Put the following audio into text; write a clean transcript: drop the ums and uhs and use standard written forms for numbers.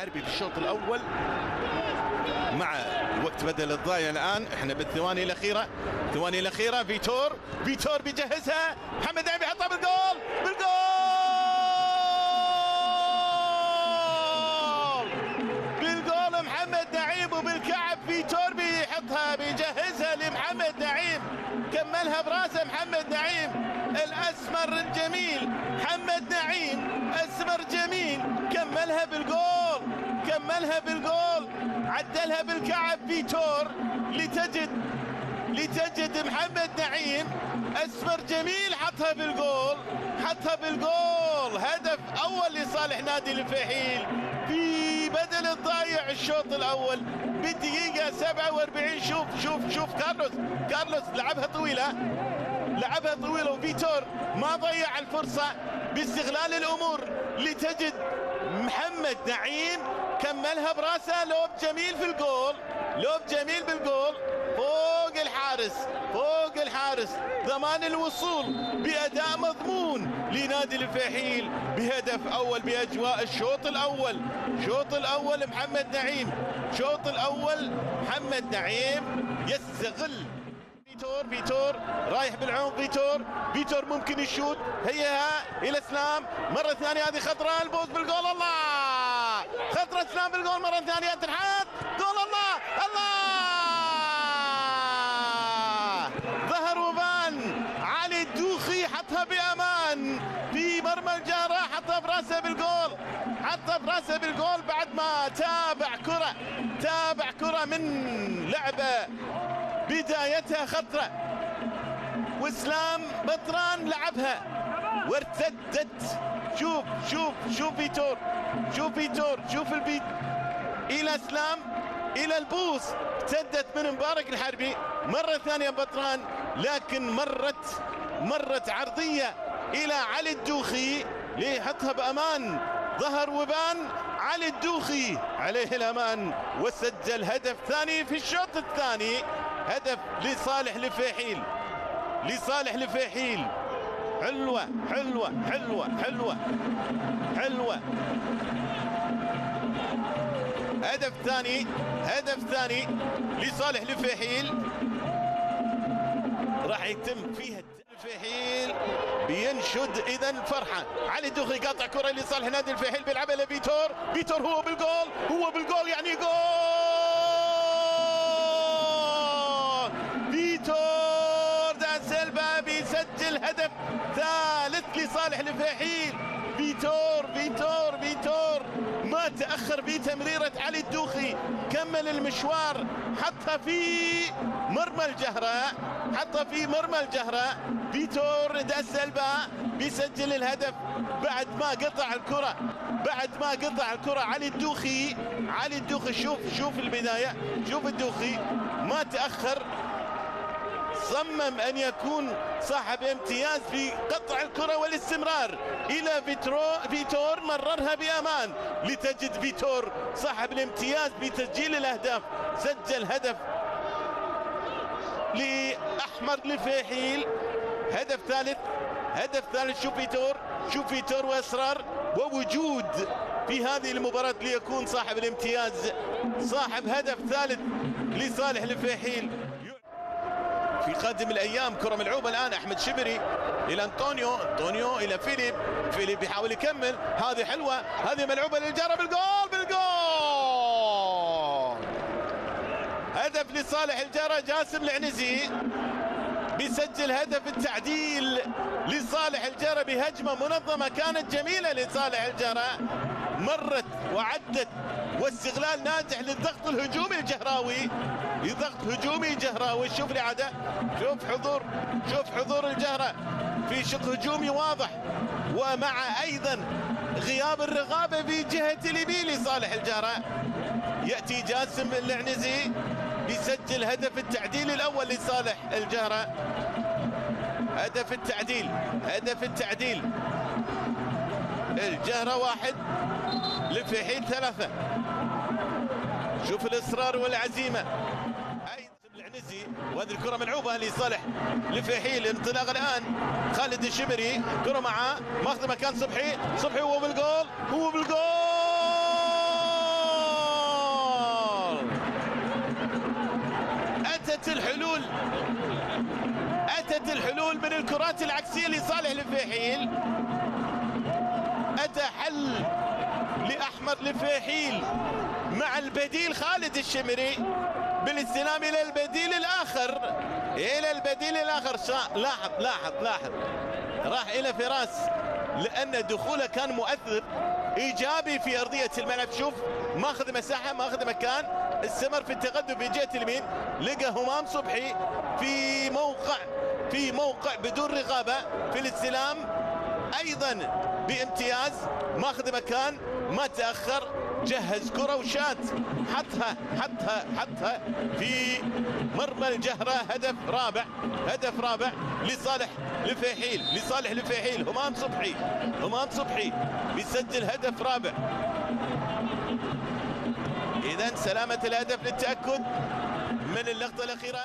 الحربي في الشوط الاول مع وقت بدل الضايع. الان احنا بالثواني الاخيره، الثواني الاخيره. فيتور بيجهزها، محمد نعيم يحطها بالجول، بالجول محمد نعيم، وبالكعب فيتور بيحطها بيجهزها لمحمد نعيم، كملها براسه محمد نعيم الاسمر الجميل. محمد نعيم اسمر جميل، كملها بالجول، عدلها بالكعب فيتور لتجد محمد نعيم اسمر جميل حطها بالجول. هدف اول لصالح نادي الفحيل في بدل الضايع الشوط الاول بالدقيقه 47. شوف كارلوس لعبها طويله وفيتور ما ضيع الفرصه باستغلال الامور لتجد محمد نعيم كملها براسه، لوب جميل بالجول فوق الحارس، ضمان الوصول بأداء مضمون لنادي الفحيل بهدف أول بأجواء الشوط الأول. محمد نعيم يستغل فيتور رايح بالعمق، فيتور ممكن يشوت، هيها إلى اسلام مرة ثانية، هذه خطرة البوز بالجول، الله خطرة اسلام بالجول مرة ثانية، تنحط جول، الله ظهر وبان علي الدوخي حطها بأمان في مرمى الجارة، حطها براسه بالجول بعد ما تابع كرة من لعبة بدايتها خطرة، واسلام بطران لعبها وارتدت. شوف فيتور البيت الى اسلام الى البوس، ارتدت من مبارك الحربي مرة ثانية بطران، لكن مرت عرضية الى علي الدوخي ليحطها بامان، ظهر وبان علي الدوخي عليه الامان وسجل هدف ثاني في الشوط الثاني، هدف لصالح لفحيل. حلوة هدف ثاني لصالح لفحيل راح يتم فيها. الفحيل بينشد اذا الفرحه. علي الدوخي قاطع كره لصالح نادي الفحيل، بيلعبها لفيتور، هو بالجول يعني جول. فيتور دا سيلفا بيسجل هدف ثالث لصالح الفحيل. فيتور ما تأخر في تمريرة علي الدوخي، كمل المشوار، حطها في مرمى الجهرة. فيتور دا سيلفا بيسجل الهدف بعد ما قطع الكرة علي الدوخي. شوف البداية، شوف الدوخي ما تأخر، صمم أن يكون صاحب امتياز في قطع الكرة والاستمرار إلى فيتور، مررها بأمان لتجد فيتور صاحب الامتياز بتسجيل الأهداف، سجل هدف لأحمر لفحيل، هدف ثالث. شوف فيتور وإصرار ووجود في هذه المباراة ليكون صاحب الامتياز، صاحب هدف ثالث لصالح لفحيل. في قادم الايام كره ملعوبه الان، احمد شبري الى انطونيو الى فيليب يحاول يكمل، هذه حلوه، هذه ملعوبه للجاره بالجول. هدف لصالح الجاره، جاسم العنزي بيسجل هدف التعديل لصالح الجاره بهجمه منظمه كانت جميله لصالح الجاره، مرت وعدت واستغلال ناجح للضغط الهجومي الجهراوي، شوف الإعادة، شوف حضور الجهرة في شق هجومي واضح، ومع أيضا غياب الرغابة في جهة اليمين لصالح الجهرة. يأتي جاسم العنزي بيسجل هدف التعديل الأول لصالح الجهرة، هدف التعديل. الجهرة 1 لفحيل 3. شوف الإصرار والعزيمة العنزي، وهذه الكرة ملعوبة لصالح لفحيل. انطلاق الآن خالد الشبري، كرة معاه ماخذ مكان صبحي هو بالجول أتت الحلول من الكرات العكسية لصالح الفيحيل. أتى حل لأحمد الفيحيل مع البديل خالد الشمري بالاستلام إلى البديل الآخر. لاحظ راح إلى فراس لأن دخوله كان مؤثر إيجابي في أرضية الملعب. شوف ماخذ مساحة، ماخذ مكان، استمر في التقدم في جهة اليمين، لقى همام صبحي في موقع بدون رقابة في الاستلام أيضا بامتياز، ماخذ مكان، ما تأخر، جهز كرة وشات، حطها في مرمى الجهرة. هدف رابع لصالح الفيحيل. همام صبحي بيسجل هدف رابع. إذن سلامة الهدف للتأكد من اللقطة الأخيرة.